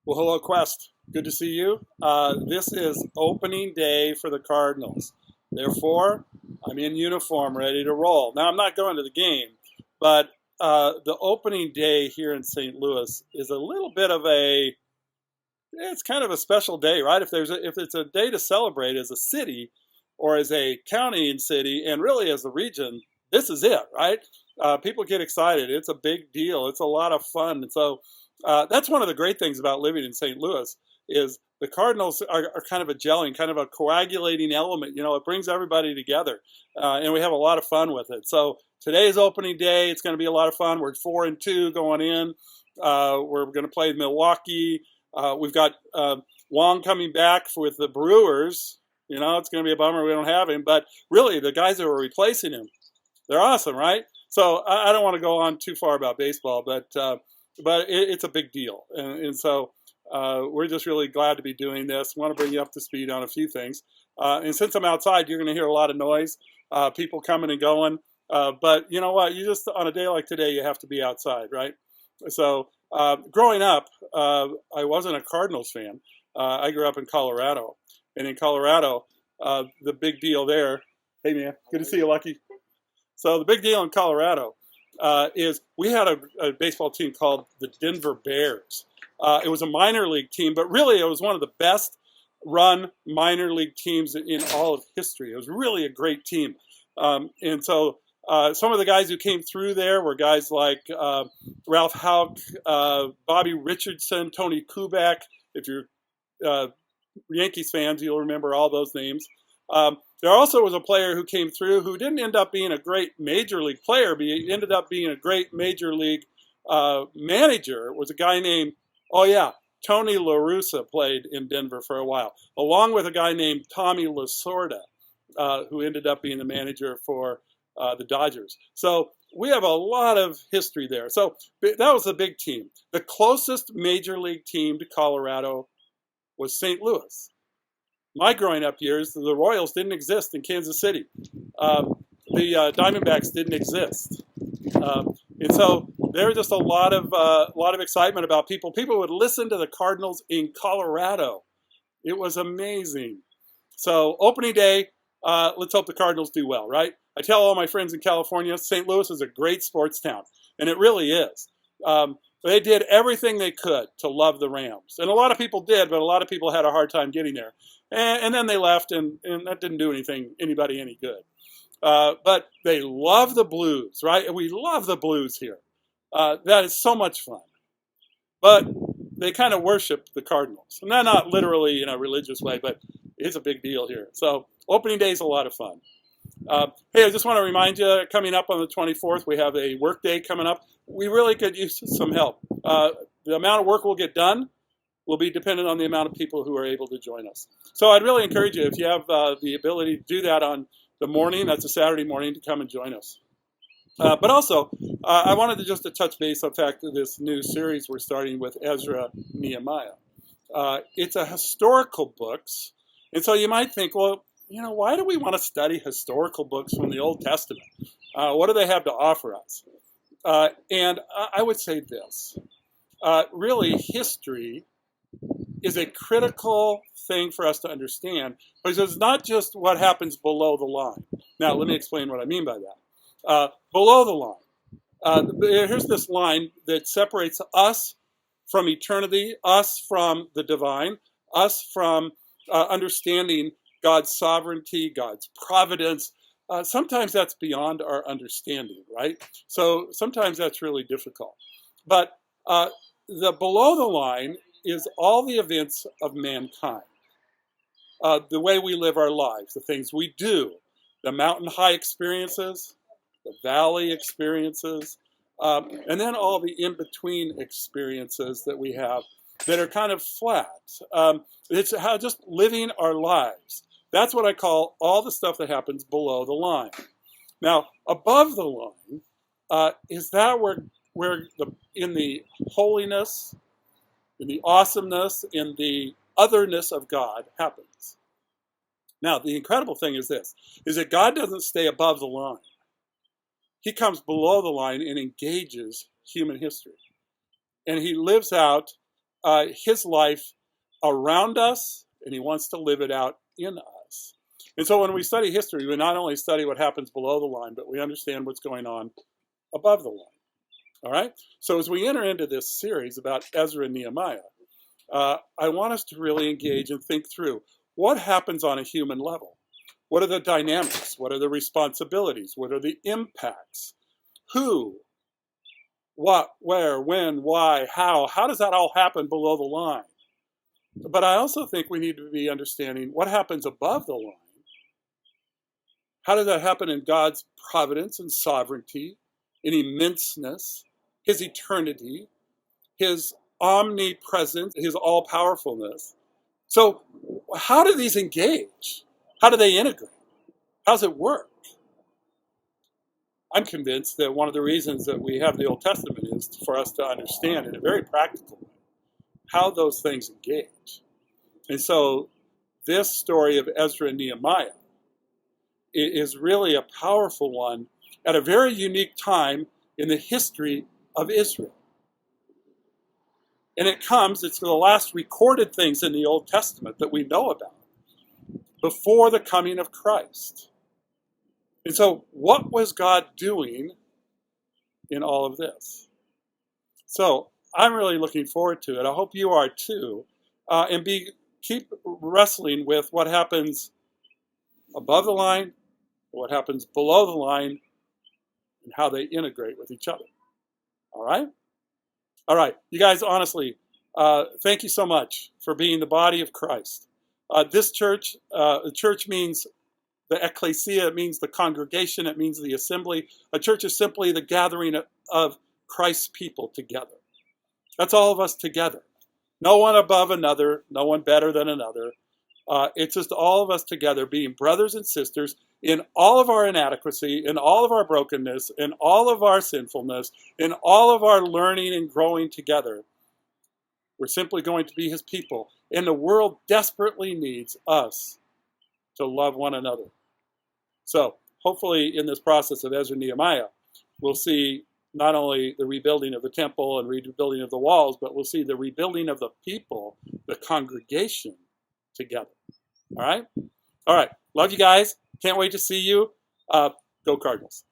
Well, hello, Quest. Good to see you. This is opening day for the Cardinals. Therefore, I'm in uniform, ready to roll. Now, I'm not going to the game, but the opening day here in St. Louis is a little bit of it's kind of a special day, right? If it's a day to celebrate as a city or as a county and city and really as a region, this is it, right? People get excited. It's a big deal. It's a lot of fun. And so that's one of the great things about living in St. Louis is the Cardinals are kind of a gelling, kind of a coagulating element. It brings everybody together, and we have a lot of fun with it. So today's opening day. It's going to be a lot of fun. We're 4-2 going in. We're going to play Milwaukee. We've got Wong coming back with the Brewers. It's going to be a bummer we don't have him, but really the guys that were replacing him, they're awesome, right? So I don't want to go on too far about baseball, but it's a big deal, and so we're just really glad to be doing this. I want to bring you up to speed on a few things, and since I'm outside, you're going to hear a lot of noise, people coming and going. But you know what? You just on a day like today, you have to be outside, right? So growing up, I wasn't a Cardinals fan. I grew up in Colorado, and in Colorado, the big deal there. Hey man, good to see you, Lucky. So the big deal in Colorado is we had a baseball team called the Denver Bears. It was a minor league team, but really it was one of the best run minor league teams in all of history. It was really a great team. And so some of the guys who came through there were guys like Ralph Houck, Bobby Richardson, Tony Kubek. If you're Yankees fans, you'll remember all those names. There also was a player who came through who didn't end up being a great major league player, but he ended up being a great major league manager. It was a guy named, Tony La Russa played in Denver for a while, along with a guy named Tommy Lasorda, who ended up being the manager for the Dodgers. So we have a lot of history there. So that was a big team. The closest major league team to Colorado was St. Louis. My growing up years, the Royals didn't exist in Kansas City. The Diamondbacks didn't exist, and so there was just a lot of excitement about people. People would listen to the Cardinals in Colorado. It was amazing. So opening day, let's hope the Cardinals do well, right? I tell all my friends in California, St. Louis is a great sports town, and it really is. They did everything they could to love the Rams. And a lot of people did, but a lot of people had a hard time getting there. And then they left, and that didn't do anybody any good. But they love the Blues, right? We love the Blues here. That is so much fun. But they kind of worship the Cardinals. And not literally in a religious way, but it's a big deal here. So opening day is a lot of fun. Hey, I just want to remind you, coming up on the 24th, we have a workday coming up. We really could use some help. The amount of work we'll get done will be dependent on the amount of people who are able to join us. So I'd really encourage you, if you have the ability to do that on the morning, that's a Saturday morning, to come and join us. But also, I wanted to touch base on the fact that this new series we're starting with Ezra and Nehemiah. It's a historical books, and so you might think, well, why do we want to study historical books from the Old Testament? What do they have to offer us? And I would say this. Really, history is a critical thing for us to understand, because it's not just what happens below the line. Now, let me explain what I mean by that. Below the line, here's this line that separates us from eternity, us from the divine, us from understanding God's sovereignty, God's providence. Sometimes that's beyond our understanding, right? So sometimes that's really difficult. But the below the line is all the events of mankind, the way we live our lives, the things we do, the mountain high experiences, the valley experiences, and then all the in-between experiences that we have that are kind of flat. It's how just living our lives. That's what I call all the stuff that happens below the line. Now, above the line is that where in the holiness, in the awesomeness, in the otherness of God happens. Now, the incredible thing is this, is that God doesn't stay above the line. He comes below the line and engages human history. And he lives out his life around us, and he wants to live it out in us. And so when we study history, we not only study what happens below the line, but we understand what's going on above the line. All right? So as we enter into this series about Ezra and Nehemiah, I want us to really engage and think through what happens on a human level. What are the dynamics? What are the responsibilities? What are the impacts? Who? What? Where? When? Why? How? How does that all happen below the line? But I also think we need to be understanding what happens above the line. How does that happen in God's providence and sovereignty, in immenseness, his eternity, his omnipresence, his all-powerfulness? So how do these engage? How do they integrate? How does it work? I'm convinced that one of the reasons that we have the Old Testament is for us to understand in a very practical way how those things engage. And so this story of Ezra and Nehemiah is really a powerful one at a very unique time in the history of Israel. And it's the last recorded things in the Old Testament that we know about before the coming of Christ. And so what was God doing in all of this? So I'm really looking forward to it. I hope you are too. And keep wrestling with what happens above the line, what happens below the line, and how they integrate with each other. All right? All right. You guys, honestly, thank you so much for being the body of Christ. This church, the church means the ecclesia, it means the congregation, it means the assembly. A church is simply the gathering of Christ's people together. That's all of us together. No one above another, no one better than another. It's just all of us together being brothers and sisters in all of our inadequacy, in all of our brokenness, in all of our sinfulness, in all of our learning and growing together. We're simply going to be his people. And the world desperately needs us to love one another. So hopefully in this process of Ezra and Nehemiah, we'll see not only the rebuilding of the temple and rebuilding of the walls, but we'll see the rebuilding of the people, the congregation together. All right? All right. Love you guys. Can't wait to see you. Go Cardinals.